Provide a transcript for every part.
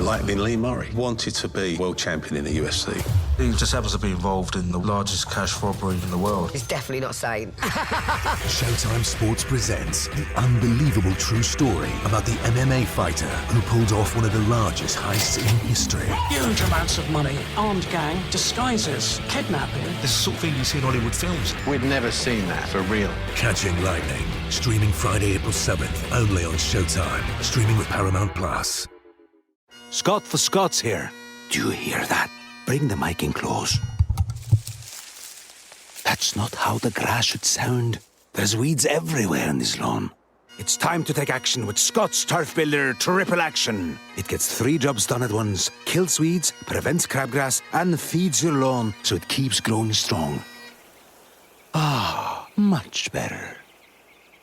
like in Lee Murray, wanted to be world champion in the UFC. He just happens to be involved in the largest cash robbery in the world. He's definitely not sane. Showtime Sports presents the unbelievable true story about the MMA fighter who pulled off one of the largest heists in history. Huge amounts of money, armed gang, disguises, kidnapping. This is the sort of thing you see in Hollywood films. We'd never seen that for real. Catching Lightning, streaming Friday, April 7th, only on Showtime, streaming with Paramount Plus. Scott for Scots here. Do you hear that? Bring the mic in close. That's not how the grass should sound. There's weeds everywhere in this lawn. It's time to take action with Scott's Turf Builder Triple Action. It gets 3 jobs done at once. Kills weeds, prevents crabgrass, and feeds your lawn so it keeps growing strong. Ah, much better.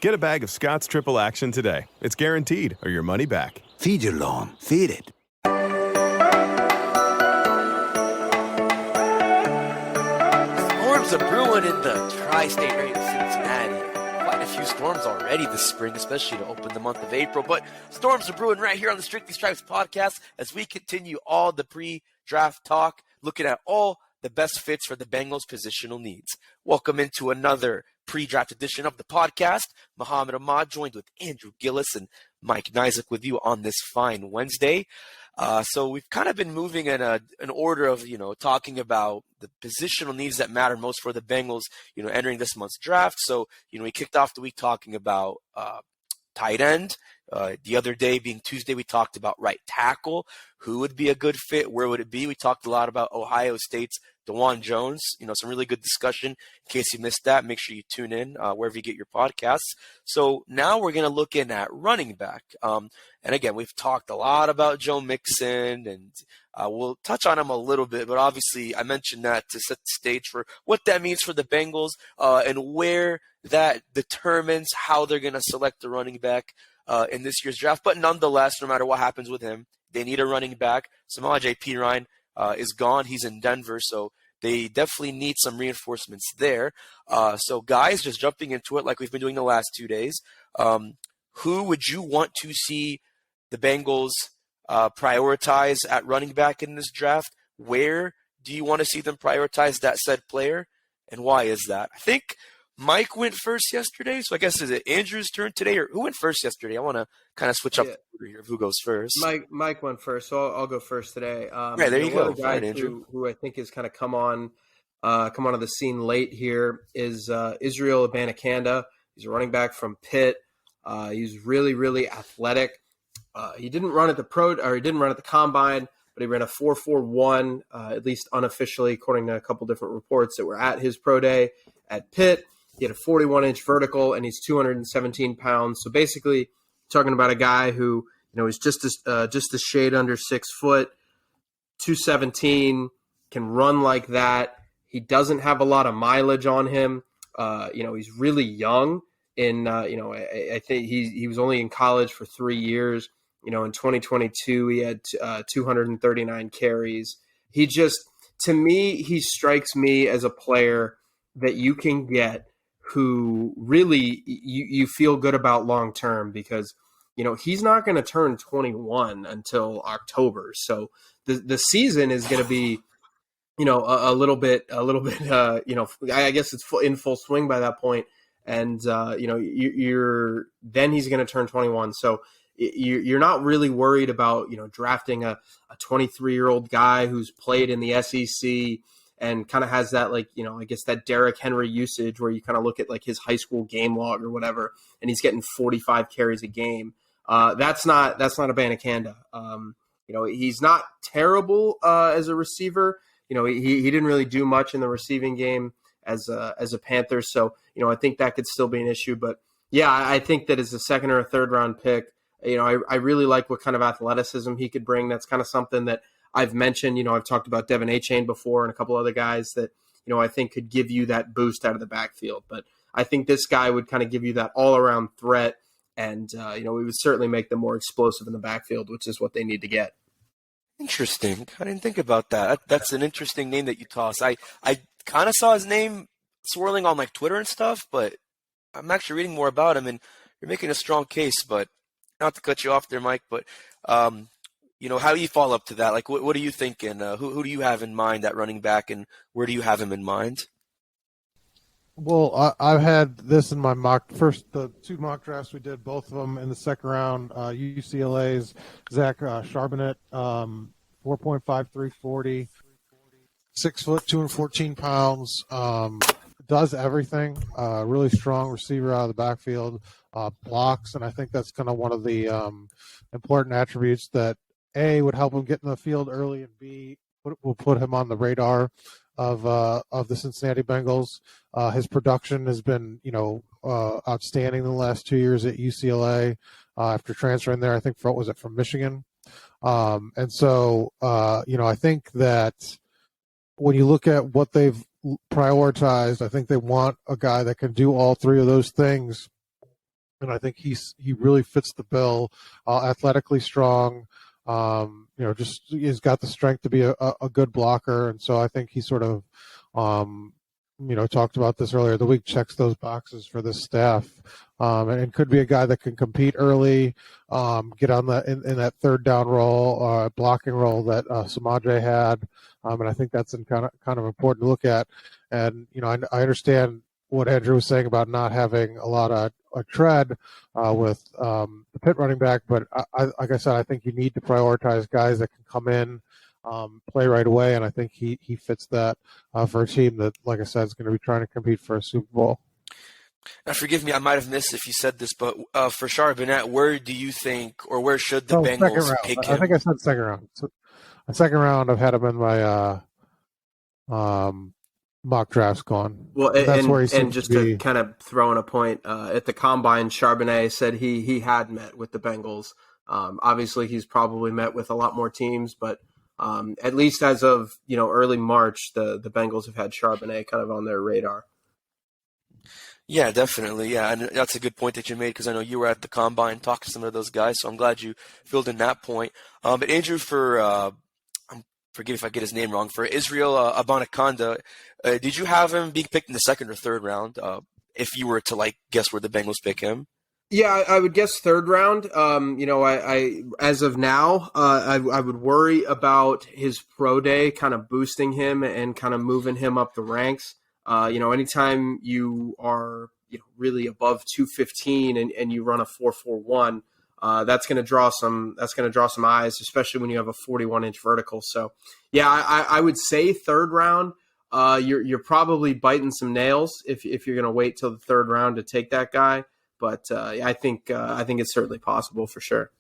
Get a bag of Scott's Triple Action today. It's guaranteed, or your money back. Feed your lawn. Feed it. Storms are brewing in the tri-state area of Cincinnati. Quite a few storms already this spring, especially to open the month of April. But storms are brewing right here on the Strictly Stripes podcast as we continue all the pre-draft talk, looking at all the best fits for the Bengals' positional needs. Welcome into another pre-draft edition of the podcast. Muhammad Ahmad joined with Andrew Gillis and Mike Nizick with you on this fine Wednesday. So we've kind of been moving in an order of, talking about the positional needs that matter most for the Bengals, entering this month's draft. So, we kicked off the week talking about tight end. The other day being Tuesday, we talked about right tackle. Who would be a good fit? Where would it be? We talked a lot about Ohio State's DeJuan Jones. Some really good discussion. In case you missed that, make sure you tune in wherever you get your podcasts. So now we're going to look in at running back. And again, we've talked a lot about Joe Mixon, and we'll touch on him a little bit. But obviously, I mentioned that to set the stage for what that means for the Bengals and where that determines how they're going to select the running back in this year's draft. But nonetheless, no matter what happens with him, they need a running back. Samaje Perine is gone. He's in Denver, so they definitely need some reinforcements there. So guys, just jumping into it like we've been doing the last 2 days, who would you want to see the Bengals prioritize at running back in this draft? Where do you want to see them prioritize that said player, and why is that? I think Mike went first yesterday, so I guess is it Andrew's turn today, or who went first yesterday? I want to kind of switch up here of who goes first. Mike went first, so I'll go first today. Right, there you go. Guy who I think has kind of come onto the scene late here is Israel Abanikanda. He's a running back from Pitt. He's really, really athletic. He didn't run at the combine, but he ran a 4.41, at least unofficially, according to a couple different reports that were at his pro day at Pitt. He had a 41-inch vertical, and he's 217 pounds. So basically, talking about a guy who is just a shade under 6 foot, 217, can run like that. He doesn't have a lot of mileage on him. He's really young. I think he was only in college for 3 years. In 2022, he had 239 carries. To me, he strikes me as a player that you can get who really you feel good about long term, because he's not going to turn 21 until October. So the season is going to be a little bit I guess it's in full swing by that point. And then he's going to turn 21. So you're not really worried about drafting a 23-year-old guy who's played in the SEC and kind of has that, I guess that Derrick Henry usage where you kind of look at his high school game log or whatever, and he's getting 45 carries a game. That's not Abanikanda. He's not terrible as a receiver. He didn't really do much in the receiving game as a Panther. So, I think that could still be an issue. But yeah, I think that as a second or a third round pick, I really like what kind of athleticism he could bring. That's kind of something that I've mentioned. I've talked about Devin Achane before and a couple other guys that, I think could give you that boost out of the backfield. But I think this guy would kind of give you that all-around threat, and, we would certainly make them more explosive in the backfield, which is what they need to get. Interesting. I didn't think about that. That's an interesting name that you toss. I kind of saw his name swirling on Twitter and stuff, but I'm actually reading more about him, and you're making a strong case. But not to cut you off there, Mike, but how do you follow up to that? Like, what are you thinking? Who do you have in mind at running back, and where do you have him in mind? Well, I've had this in my the 2 mock drafts we did, both of them in the second round. UCLA's Zach Charbonnet, 4.53 40, 6 foot, 214 pounds, does everything. Really strong receiver out of the backfield, blocks, and I think that's kind of one of the important attributes that A, would help him get in the field early, and B, will put him on the radar of the Cincinnati Bengals. His production has been, outstanding the last 2 years at UCLA after transferring there. I think from Michigan, and so I think that when you look at what they've prioritized, I think they want a guy that can do all 3 of those things, and I think he really fits the bill. Athletically strong. Just he's got the strength to be a good blocker, and so I think he sort of, talked about this earlier. The week checks those boxes for this staff, and could be a guy that can compete early, get on in that third down role, blocking role that Samadre had, and I think that's kind of important to look at. And I understand what Andrew was saying about not having a lot of tread with the Pitt running back, but like I said, I think you need to prioritize guys that can come in, play right away, and I think he fits that for a team that, like I said, is going to be trying to compete for a Super Bowl. Now, forgive me, I might have missed if you said this, but for Charbonnet, where do you think, or where should the Bengals pick him? I think I said second round. So, second round, I've had him in my mock drafts gone. Well, that's where he and just to kind of throw in a point, at the combine, Charbonnet said he had met with the Bengals. Obviously, he's probably met with a lot more teams, but at least as of early March, the Bengals have had Charbonnet kind of on their radar. Yeah, definitely. Yeah, and that's a good point that you made, because I know you were at the combine talking to some of those guys, so I'm glad you filled in that point. But Andrew, forgive if I get his name wrong, for Israel Abanikanda, did you have him being picked in the second or third round? If you were to guess where the Bengals pick him? Yeah, I would guess third round. I as of now, I would worry about his pro day kind of boosting him and kind of moving him up the ranks. Anytime you are really above 215 and you run a 4.41, that's going to draw some eyes, especially when you have a 41-inch vertical. So, yeah, I would say third round. You're probably biting some nails if you're going to wait till the third round to take that guy. But I think it's certainly possible for sure.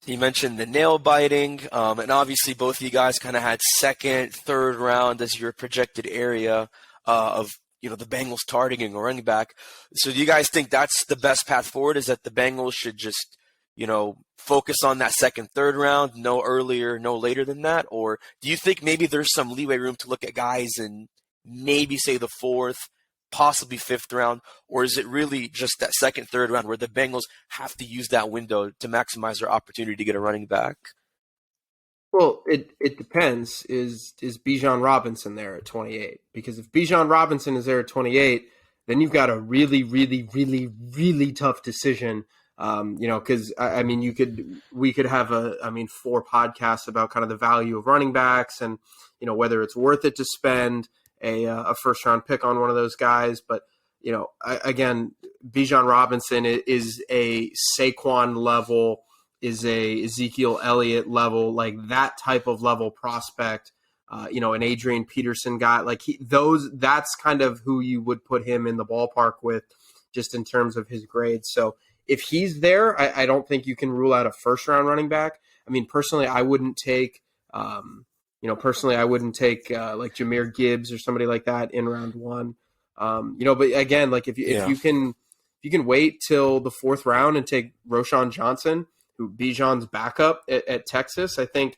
You mentioned the nail biting, and obviously both of you guys kind of had second, third round as your projected area of the Bengals targeting a running back. So do you guys think that's the best path forward? Is that the Bengals should just focus on that second, third round, no earlier, no later than that? Or do you think maybe there's some leeway room to look at guys in maybe say the fourth, possibly fifth round? Or is it really just that second, third round where the Bengals have to use that window to maximize their opportunity to get a running back? Well, it depends. Is Bijan Robinson there at 28? Because if Bijan Robinson is there at 28, then you've got a really, really, really, really tough decision. Because we could have 4 podcasts about kind of the value of running backs and whether it's worth it to spend a first round pick on one of those guys. But again, Bijan Robinson is a Saquon level, is a Ezekiel Elliott level, like that type of level prospect. An Adrian Peterson guy, that's kind of who you would put him in the ballpark with, just in terms of his grades. So if he's there, I don't think you can rule out a first round running back. I mean, personally, I wouldn't take, like Jahmyr Gibbs or somebody like that in round 1. But again, if you can wait till the fourth round and take Roschon Johnson, who Bijan's backup at Texas, I think,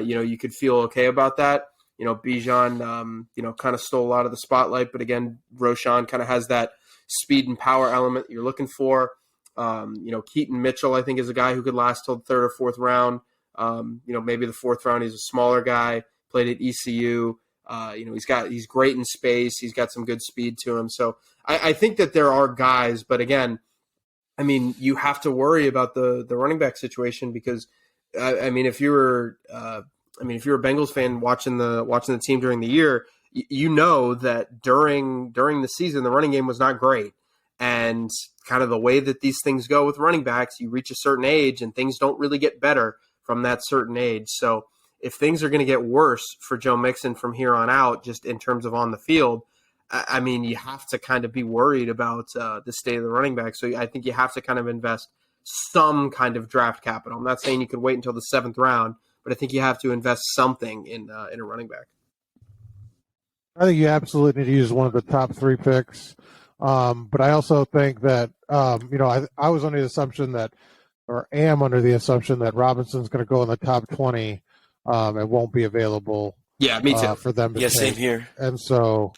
you could feel okay about that. Bijan, kind of stole a lot of the spotlight, but again, Roschon kind of has that speed and power element you're looking for. Keaton Mitchell, I think, is a guy who could last till the third or fourth round. Maybe the fourth round, he's a smaller guy, played at ECU. He's great in space. He's got some good speed to him. So I think that there are guys, but again, I mean, you have to worry about the running back situation because I mean, if you were a Bengals fan watching the team during the year, you know that during the season the running game was not great, and kind of the way that these things go with running backs, you reach a certain age and things don't really get better from that certain age. So if things are going to get worse for Joe Mixon from here on out, just in terms of on the field, I mean, you have to kind of be worried about the state of the running back. So I think you have to kind of invest some kind of draft capital. I'm not saying you could wait until the 7th round, but I think you have to invest something in a running back. I think you absolutely need to use one of the top 3 picks. But I also think that, I was under the assumption that, or am under the assumption that Robinson's going to go in the top 20. It won't be available. Yeah, me too. For them to take. Same here. And so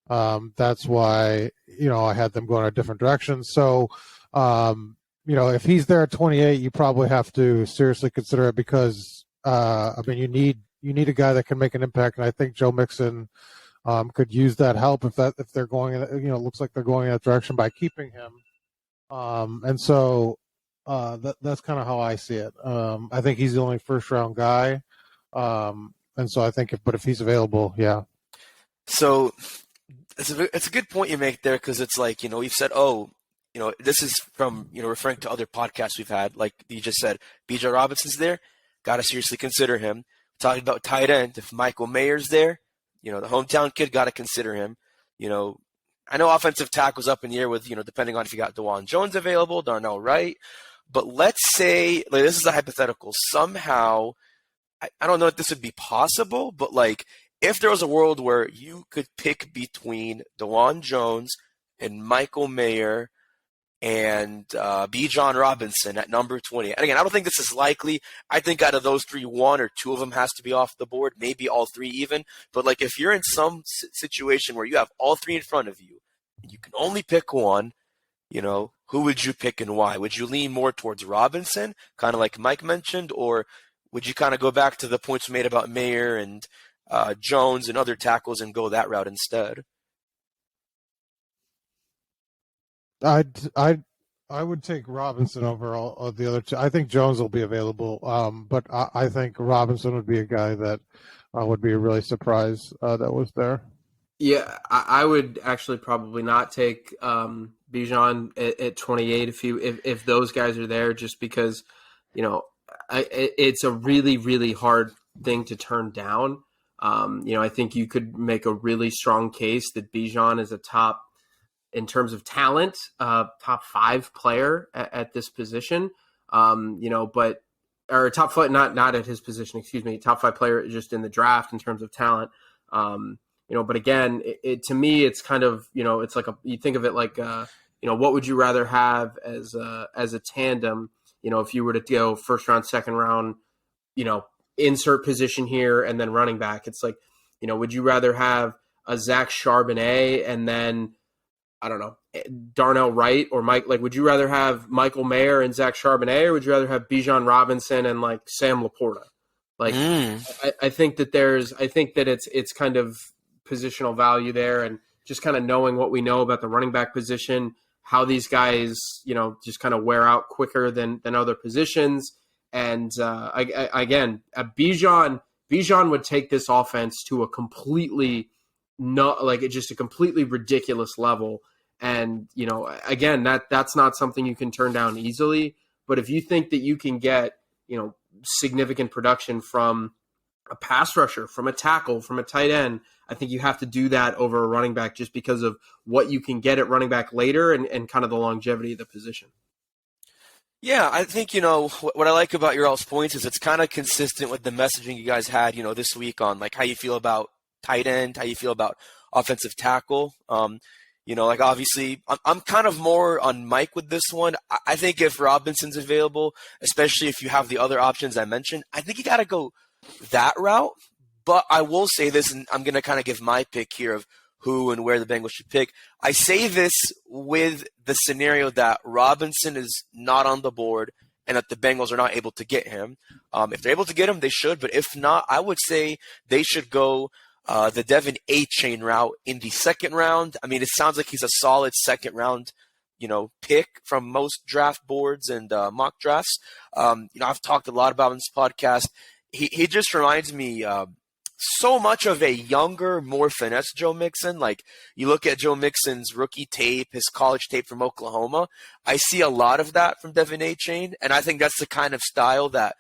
that's why, I had them going a different direction. So, if he's there at 28, you probably have to seriously consider it because, you need a guy that can make an impact. And I think Joe Mixon could use that help if they're going, it looks like they're going in that direction by keeping him. And so that's kind of how I see it. I think he's the only first round guy. And so I think if he's available, yeah. So it's a good point you make there, because it's like, we've said, this is from, referring to other podcasts we've had, like you just said, B.J. Robinson's there, got to seriously consider him. Talking about tight end, if Michael Mayer's there, the hometown kid, got to consider him. I know offensive tackle's up in the air with, depending on if you got DeJuan Jones available, Darnell Wright. But let's say, like, this is a hypothetical. Somehow, I don't know if this would be possible, but like, if there was a world where you could pick between DeJuan Jones and Michael Mayer and Bijan Robinson at number 20. And again, I don't think this is likely. I think out of those 3, 1 or 2 of them has to be off the board, maybe all 3 even. But like, if you're in some situation where you have all 3 in front of you and you can only pick one, who would you pick and why? Would you lean more towards Robinson, kind of like Mike mentioned, or would you kind of go back to the points we made about Mayer and Jones and other tackles and go that route instead? I would take Robinson over all of the other 2. I think Jones will be available, but I think Robinson would be a guy that would be a really surprise that was there. Yeah, I would actually probably not take Bijan at 28 if those guys are there, just because it's a really, really hard thing to turn down. I think you could make a really strong case that Bijan is a top, in terms of talent, top 5 player at this position, but or top 5, not at his position, excuse me, top 5 player just in the draft in terms of talent. But again, to me, it's kind of, it's like you think of it like, what would you rather have as a tandem, if you were to go first round, second round, insert position here and then running back. It's like, would you rather have a Zach Charbonnet and then, I don't know, Darnell Wright or Mike? Like, would you rather have Michael Mayer and Zach Charbonnet, or would you rather have Bijan Robinson and like Sam Laporta? Like, I think that it's kind of positional value there, and just kind of knowing what we know about the running back position, how these guys, just kind of wear out quicker than other positions. And again, Bijan would take this offense to a completely a completely ridiculous level. And, again, that's not something you can turn down easily. But if you think that you can get, significant production from a pass rusher, from a tackle, from a tight end, I think you have to do that over a running back, just because of what you can get at running back later and kind of the longevity of the position. Yeah, I think, what I like about your all's points is it's kind of consistent with the messaging you guys had, this week on like how you feel about tight end, how you feel about offensive tackle. Obviously I'm kind of more on Mike with this one. I think if Robinson's available, especially if you have the other options I mentioned, I think you got to go that route. But I will say this, and I'm going to kind of give my pick here of who and where the Bengals should pick. I say this with the scenario that Robinson is not on the board and that the Bengals are not able to get him. If they're able to get him, they should. But if not, I would say they should go the Devin A-Chain route in the 2nd round. I mean, it sounds like he's a solid 2nd round pick from most draft boards and mock drafts. I've talked a lot about him in this podcast. He just reminds me so much of a younger, more finesse Joe Mixon. Like, you look at Joe Mixon's rookie tape, his college tape from Oklahoma, I see a lot of that from Devin Achane, and I think that's the kind of style that,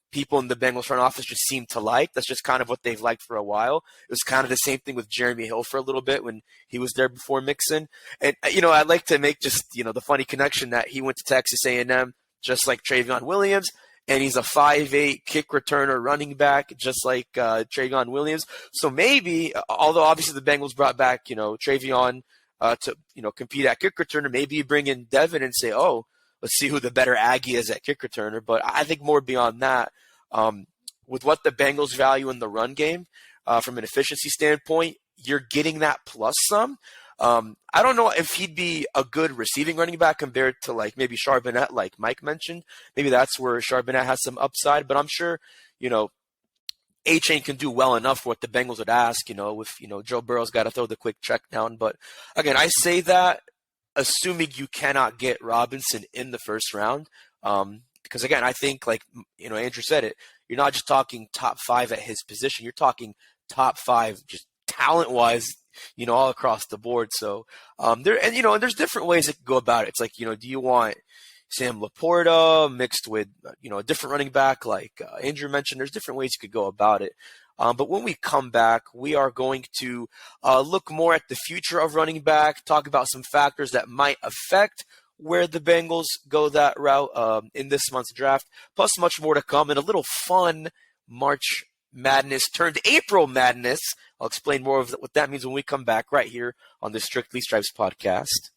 people in the Bengals front office just seem to like. That's just kind of what they've liked for a while. It was kind of the same thing with Jeremy Hill for a little bit when he was there before Mixon. And, I'd like to make just, the funny connection that he went to Texas A&M just like Travion Williams, and he's a 5'8" kick returner running back, just like Travion Williams. So maybe, although obviously the Bengals brought back, Travion to, compete at kick returner, maybe you bring in Devin and say, oh, let's see who the better Aggie is at kick returner. But I think more beyond that, with what the Bengals value in the run game, from an efficiency standpoint, you're getting that plus some. I don't know if he'd be a good receiving running back compared to like maybe Charbonnet, like Mike mentioned. Maybe that's where Charbonnet has some upside, but I'm sure, Achane can do well enough for what the Bengals would ask, if, Joe Burrow's got to throw the quick check down. But again, I say that assuming you cannot get Robinson in the first round. Because again, I think like, Andrew said it, you're not just talking top 5 at his position. You're talking top 5 just talent wise, all across the board. So there's different ways it can go about it. It's like, do you want Sam Laporta mixed with, a different running back like Andrew mentioned? There's different ways you could go about it. But when we come back, we are going to look more at the future of running back, talk about some factors that might affect where the Bengals go that route in this month's draft, plus much more to come, and a little fun March Madness turned April Madness. I'll explain more of what that means when we come back right here on the Strictly Stripes podcast.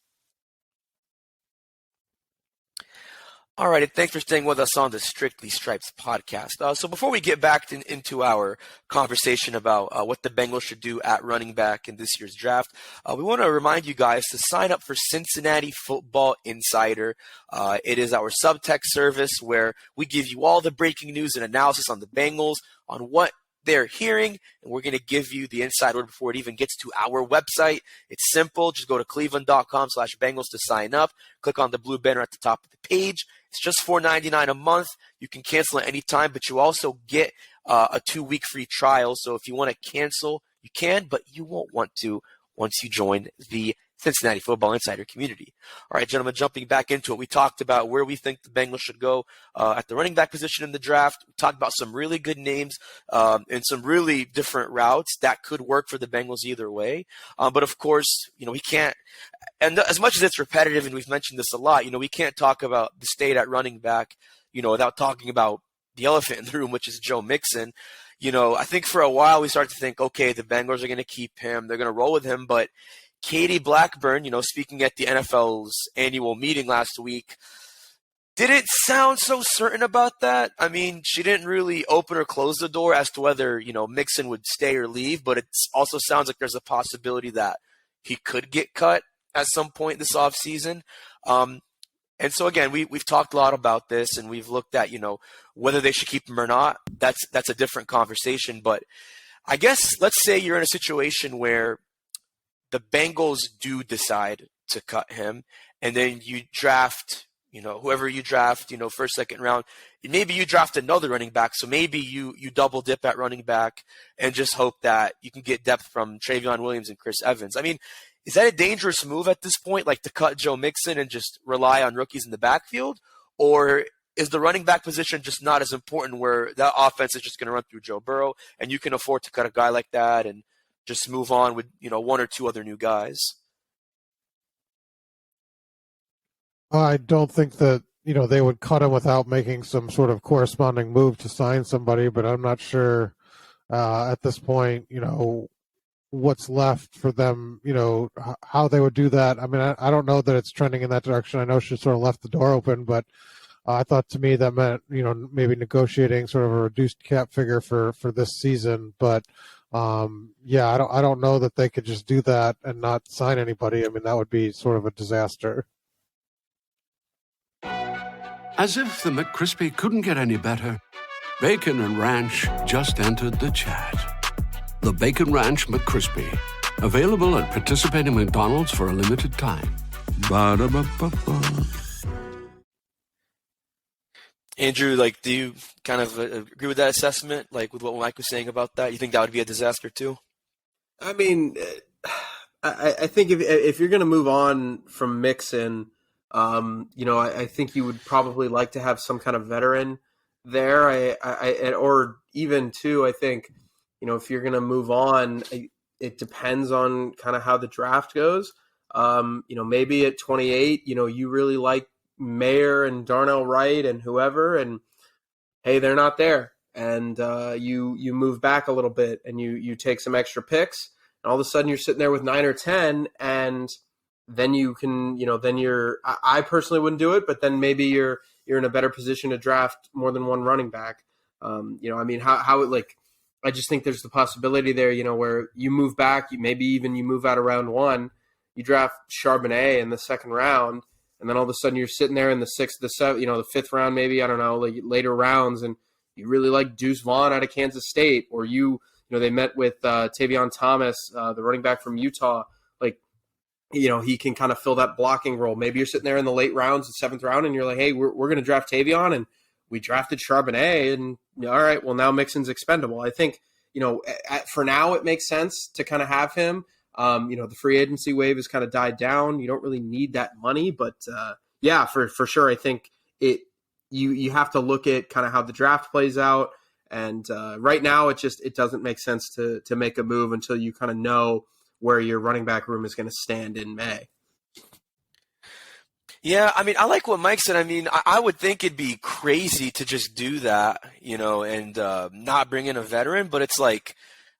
All right, and thanks for staying with us on the Strictly Stripes podcast. So before we get back into our conversation about what the Bengals should do at running back in this year's draft, we want to remind you guys to sign up for Cincinnati Football Insider. It is our subtext service where we give you all the breaking news and analysis on the Bengals, on what they're hearing, and we're going to give you the inside word before it even gets to our website. It's simple. Just go to cleveland.com/Bengals to sign up. Click on the blue banner at the top of the page. It's just $4.99 a month. You can cancel at any time, but you also get a 2-week free trial. So if you want to cancel, you can, but you won't want to once you join the Cincinnati Football Insider community. All right, gentlemen, jumping back into it, we talked about where we think the Bengals should go at the running back position in the draft. We talked about some really good names and some really different routes that could work for the Bengals either way. But of course, we can't, and as much as it's repetitive, and we've mentioned this a lot, we can't talk about the state at running back, without talking about the elephant in the room, which is Joe Mixon. I think for a while we started to think, okay, the Bengals are going to keep him. They're going to roll with him, but Katie Blackburn, speaking at the NFL's annual meeting last week, didn't sound so certain about that. I mean, she didn't really open or close the door as to whether, Mixon would stay or leave, but it also sounds like there's a possibility that he could get cut at some point this offseason. And so, again, we've talked a lot about this, and we've looked at, whether they should keep him or not. That's a different conversation. But I guess let's say you're in a situation where the Bengals do decide to cut him, and then you draft, whoever you draft, first, second round. Maybe you draft another running back, so maybe you double dip at running back and just hope that you can get depth from Travion Williams and Chris Evans. I mean, is that a dangerous move at this point, like to cut Joe Mixon and just rely on rookies in the backfield? Or is the running back position just not as important where that offense is just going to run through Joe Burrow and you can afford to cut a guy like that and just move on with, 1 or 2 other new guys? I don't think that, they would cut him without making some sort of corresponding move to sign somebody, but I'm not sure at this point, what's left for them, how they would do that. I mean, I don't know that it's trending in that direction. I know she sort of left the door open, but I thought to me that meant, maybe negotiating sort of a reduced cap figure for this season. But I don't know that they could just do that and not sign anybody. I mean, that would be sort of a disaster. As if the McCrispy couldn't get any better, Bacon and Ranch just entered the chat. The Bacon Ranch McCrispy, available at participating McDonald's for a limited time. Ba-da-ba-ba-ba. Andrew, like, do you kind of agree with that assessment? Like, with what Mike was saying about that, you think that would be a disaster too? I mean, I think if you're going to move on from Mixon, I think you would probably like to have some kind of veteran there. Or even too, I think, if you're going to move on, it depends on kind of how the draft goes. Maybe at 28, you really like Mayer and Darnell Wright and whoever, and hey, they're not there. And you move back a little bit and you take some extra picks, and all of a sudden you're sitting there with 9 or 10, and then you can, then I personally wouldn't do it, but then maybe you're in a better position to draft more than one running back. I just think there's the possibility there, where you move back, maybe even you move out of round 1, you draft Charbonnet in the 2nd round, and then all of a sudden you're sitting there in the 6th, the 7th, the 5th round, maybe, I don't know, like later rounds, and you really like Deuce Vaughn out of Kansas State, or they met with Tavion Thomas, the running back from Utah. Like, he can kind of fill that blocking role. Maybe you're sitting there in the late rounds, the 7th round, and you're like, hey, we're going to draft Tavion, and we drafted Charbonnet, and all right, well, now Mixon's expendable. I think, for now it makes sense to kind of have him. The free agency wave has kind of died down. You don't really need that money, but for sure, I think you have to look at kind of how the draft plays out. And right now, it doesn't make sense to make a move until you kind of know where your running back room is going to stand in May. Yeah, I mean, I like what Mike said. I mean, I would think it'd be crazy to just do that, and not bring in a veteran. But it's like,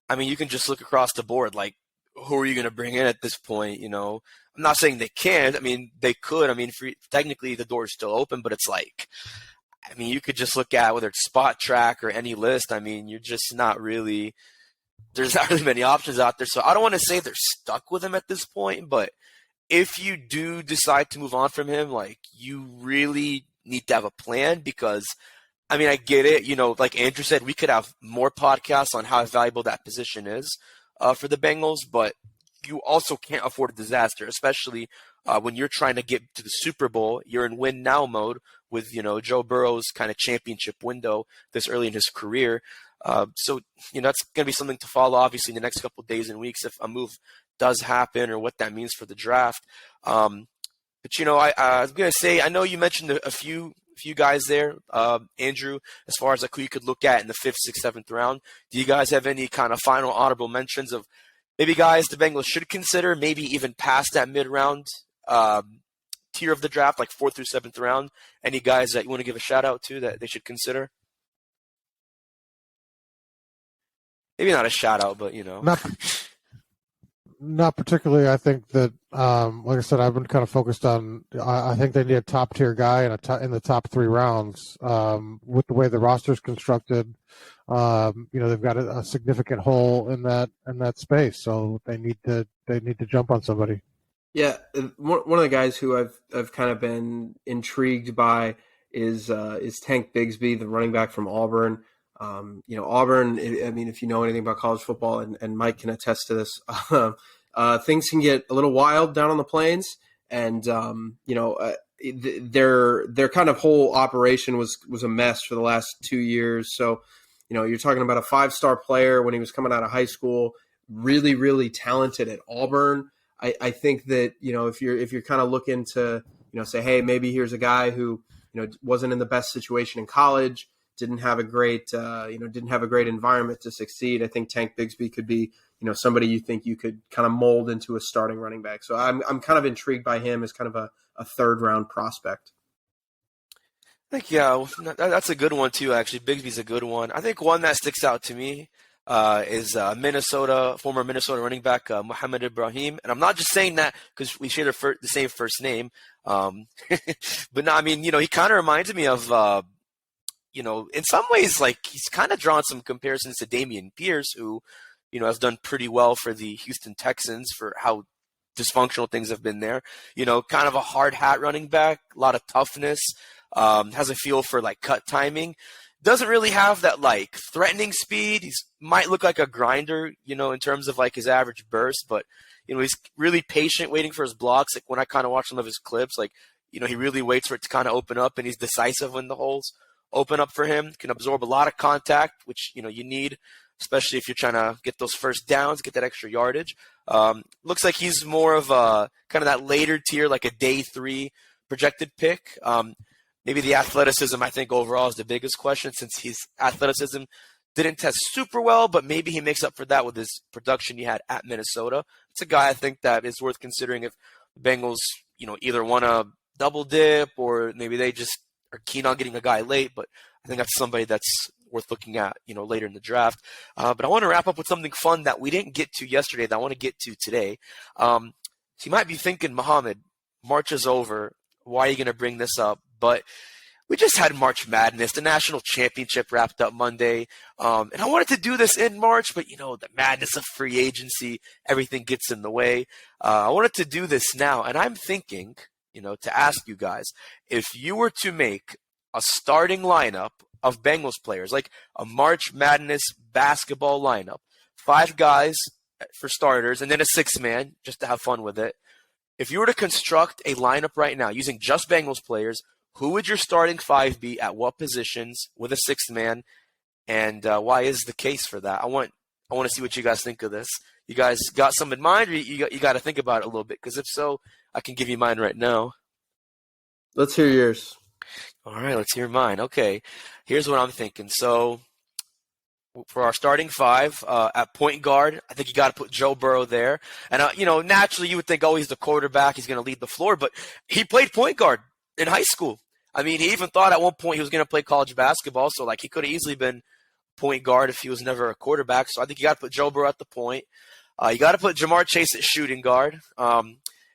I mean, you can just look across the board. Like, who are you going to bring in at this point? I'm not saying they can't. I mean, they could. I mean, technically the door is still open, but it's like, I mean, you could just look at whether it's Spot Track or any list. I mean, you're just not really – there's not really many options out there. So I don't want to say they're stuck with him at this point, but if you do decide to move on from him, like, you really need to have a plan because, I mean, I get it. Like Andrew said, we could have more podcasts on how valuable that position is for the Bengals, but you also can't afford a disaster, especially when you're trying to get to the Super Bowl. You're in win now mode with, Joe Burrow's kind of championship window this early in his career. So that's going to be something to follow, obviously, in the next couple of days and weeks if a move does happen or what that means for the draft. But, I was going to say, I know you mentioned a few guys there, Andrew, as far as like who you could look at in the 5th, 6th, 7th round. Do you guys have any kind of final honorable mentions of maybe guys the Bengals should consider, maybe even past that mid-round tier of the draft, like 4th through 7th round? Any guys that you want to give a shout out to that they should consider? Maybe not a shout out, but Not particularly. I think that, like I said, I've been kind of focused on. I think they need a top tier guy in the top 3 rounds. With the way the roster is constructed, they've got a significant hole in that space, so they need to jump on somebody. Yeah, one of the guys who I've kind of been intrigued by is Tank Bigsby, the running back from Auburn. Auburn, I mean, if you know anything about college football, and Mike can attest to this, things can get a little wild down on the plains, and their kind of whole operation was a mess for the last 2 years. So, you're talking about a 5-star player when he was coming out of high school, really, really talented at Auburn. I think that, if you're kind of looking to, say, hey, maybe here's a guy who, wasn't in the best situation in college, didn't have a great environment to succeed. I think Tank Bigsby could be, somebody you think you could kind of mold into a starting running back. So I'm kind of intrigued by him as kind of a 3rd round prospect. I think, yeah, that's a good one too, actually. Bigsby's a good one. I think one that sticks out to me is former Minnesota running back Muhammad Ibrahim. And I'm not just saying that because we share the same first name. But no, I mean, he kind of reminds me of, in some ways, like he's kind of drawn some comparisons to Dameon Pierce, who, has done pretty well for the Houston Texans for how dysfunctional things have been there. Kind of a hard hat running back, a lot of toughness, has a feel for like cut timing. Doesn't really have that like threatening speed. He's might look like a grinder, in terms of like his average burst, but He's really patient waiting for his blocks. Like when I kind of watch some of his clips, like, he really waits for it to kind of open up, and he's decisive when the holes open up for him. Can absorb a lot of contact, which, you need, especially if you're trying to get those first downs, get that extra yardage. Looks like he's more of a kind of that later tier, like a day 3 projected pick. Maybe the athleticism, I think, overall is the biggest question, since his athleticism didn't test super well, but maybe he makes up for that with his production he had at Minnesota. It's a guy I think that is worth considering if the Bengals, either want to double dip or maybe they just are keen on getting a guy late. But I think that's somebody that's worth looking at, later in the draft. But I want to wrap up with something fun that we didn't get to yesterday that I want to get to today. So you might be thinking, Muhammad, March is over. Why are you going to bring this up? But we just had March Madness. The national championship wrapped up Monday. And I wanted to do this in March, but, the madness of free agency, everything gets in the way. I wanted to do this now. And I'm thinking, to ask you guys, if you were to make a starting lineup of Bengals players, like a March Madness basketball lineup, 5 guys for starters, and then a 6th man, just to have fun with it. If you were to construct a lineup right now using just Bengals players, who would your starting 5 be at what positions with a 6th man, and why is the case for that? I want to see what you guys think of this. You guys got some in mind, or you got to think about it a little bit? Because if so, I can give you mine right now. Let's hear yours. All right, let's hear mine. Okay, here's what I'm thinking. So for our starting 5 at point guard, I think you got to put Joe Burrow there. And, naturally you would think, oh, he's the quarterback, he's going to lead the floor. But he played point guard in high school. I mean, he even thought at one point he was going to play college basketball. So, he could have easily been point guard if he was never a quarterback. So I think you got to put Joe Burrow at the point. You got to put Jamar Chase at shooting guard. I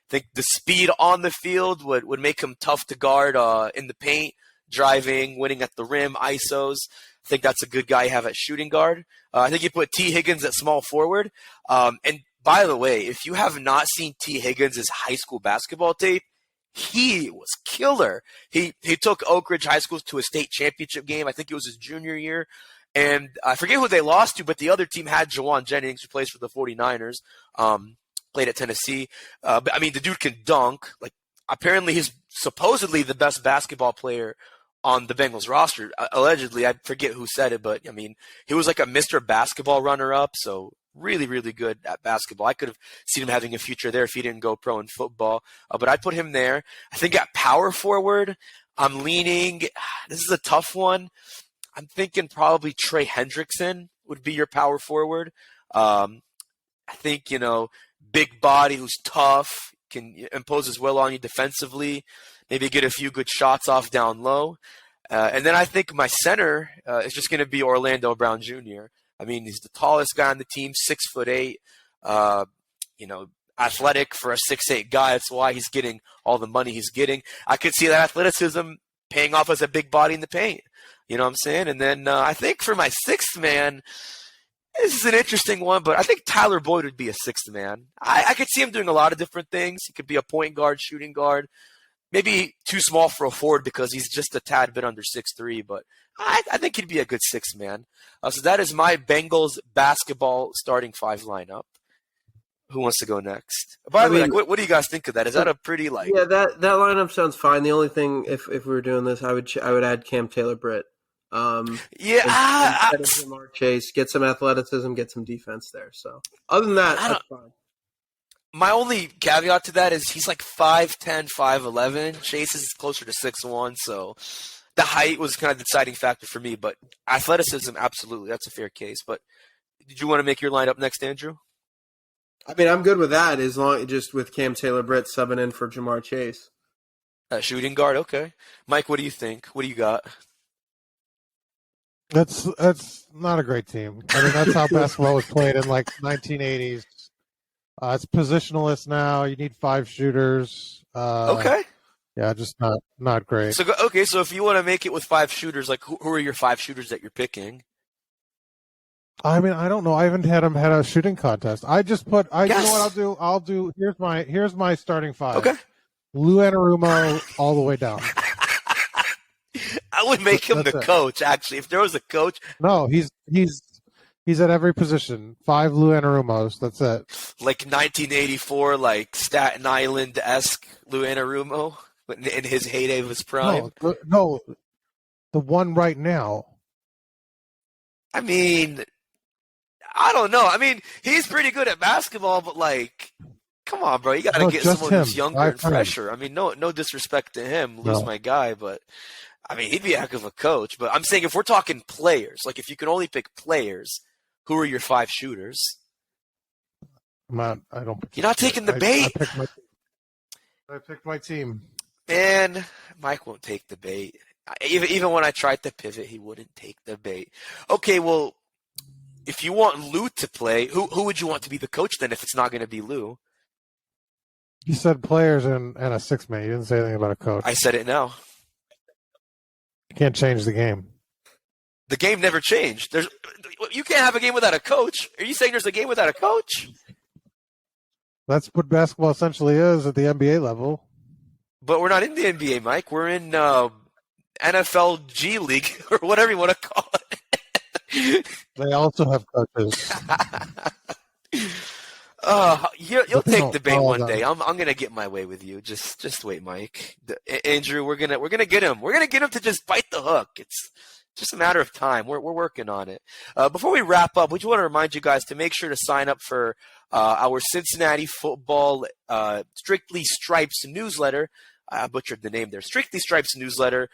think the speed on the field would make him tough to guard in the paint, driving, winning at the rim, ISOs. I think that's a good guy you have at shooting guard. I think you put T. Higgins at small forward. And by the way, if you have not seen T. Higgins' high school basketball tape, he was killer. He took Oak Ridge High School to a state championship game. I think it was his junior year. And I forget who they lost to, but the other team had Jawan Jennings, who plays for the 49ers, played at Tennessee. But, I mean, the dude can dunk. Apparently he's supposedly the best basketball player on the Bengals roster. Allegedly, I forget who said it, but, I mean, he was like a Mr. Basketball runner-up, so really, really good at basketball. I could have seen him having a future there if he didn't go pro in football. But I'd put him there. I think at power forward, I'm leaning – this is a tough one. I'm thinking probably Trey Hendrickson would be your power forward. I think, big body who's tough, can impose his will on you defensively, maybe get a few good shots off down low. And then I think my center is just going to be Orlando Brown Jr. I mean, he's the tallest guy on the team, 6'8", athletic for a 6'8" guy. That's why he's getting all the money he's getting. I could see that athleticism paying off as a big body in the paint. You know what I'm saying? And then I think for my 6th man, this is an interesting one, but I think Tyler Boyd would be a 6th man. I could see him doing a lot of different things. He could be a point guard, shooting guard, maybe too small for a forward because he's just a tad bit under 6'3", but I think he'd be a good 6th man. So that is my Bengals basketball starting 5 lineup. Who wants to go next? By the way, what do you guys think of that? Is that a pretty Yeah, that lineup sounds fine. The only thing, if we were doing this, I would add Cam Taylor-Britt. Instead of Jamar Chase, get some athleticism, get some defense there. So other than that, that's fine. My only caveat to that is he's like 5'10", 5'11". Chase is closer to 6'1", so the height was kind of the deciding factor for me. But athleticism, absolutely, that's a fair case. But did you want to make your lineup next, Andrew? I mean, I'm good with that as long just with Cam Taylor-Britt subbing in for Jamar Chase. Shooting guard, okay. Mike, what do you think? What do you got? That's not a great team. I mean, that's how basketball was played in like 1980s. It's positionless now. You need 5 shooters. Okay. Yeah, just not great. So if you want to make it with 5 shooters, like who are your 5 shooters that you're picking? I mean, I don't know. I haven't had a shooting contest. I just put. You know what I'll do. Here's my starting 5. Okay. Lou Anarumo all the way down. I would make him the coach. Actually, if there was a coach. No, he's He's at every position. 5 Lou Anarumos. That's it. Like 1984, like Staten Island-esque Lou Anarumo in his heyday of his prime. No, the one right now. I mean, I don't know. I mean, he's pretty good at basketball, but like, come on, bro. You got to get someone who's younger and fresher. I mean, no disrespect to him. Lou's my guy, but I mean, he'd be a heck of a coach. But I'm saying if we're talking players, like if you can only pick players, who are your 5 shooters? I don't. You're not taking the bait. I picked my team. Man, Mike won't take the bait. Even when I tried to pivot, he wouldn't take the bait. Okay, well, if you want Lou to play, who would you want to be the coach then if it's not going to be Lou? You said players and a 6-man. You didn't say anything about a coach. I said it now. You can't change the game. The game never changed. You can't have a game without a coach. Are you saying there's a game without a coach? That's what basketball essentially is at the NBA level. But we're not in the NBA, Mike. We're in NFL G League or whatever you want to call it. They also have coaches. You'll take the bait one day. I'm gonna get my way with you. Just wait, Mike. Andrew, we're gonna get him. We're gonna get him to just bite the hook. It's just a matter of time. We're working on it. Before we wrap up, we just want to remind you guys to make sure to sign up for our Cincinnati football Strictly Stripes newsletter. I butchered the name there. Strictly Stripes newsletter.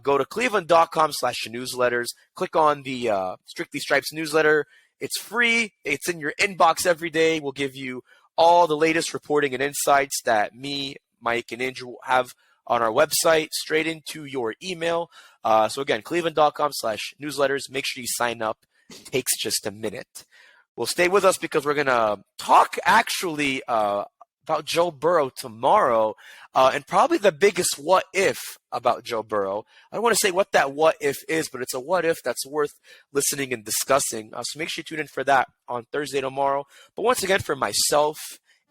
Go to cleveland.com/newsletters. Click on the Strictly Stripes newsletter. It's free. It's in your inbox every day. We'll give you all the latest reporting and insights that me, Mike, and Andrew will have on our website straight into your email. So again, cleveland.com/newsletters. Make sure you sign up. It takes just a minute. Well, stay with us because we're going to talk actually about Joe Burrow tomorrow and probably the biggest what if about Joe Burrow. I don't want to say what that what if is, but it's a what if that's worth listening and discussing. So make sure you tune in for that on Thursday tomorrow. But once again, for myself,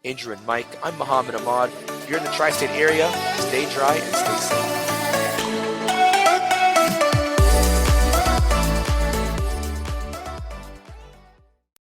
Andrew, and Mike, I'm Muhammad Ahmad. If you're in the tri-state area, stay dry and stay safe.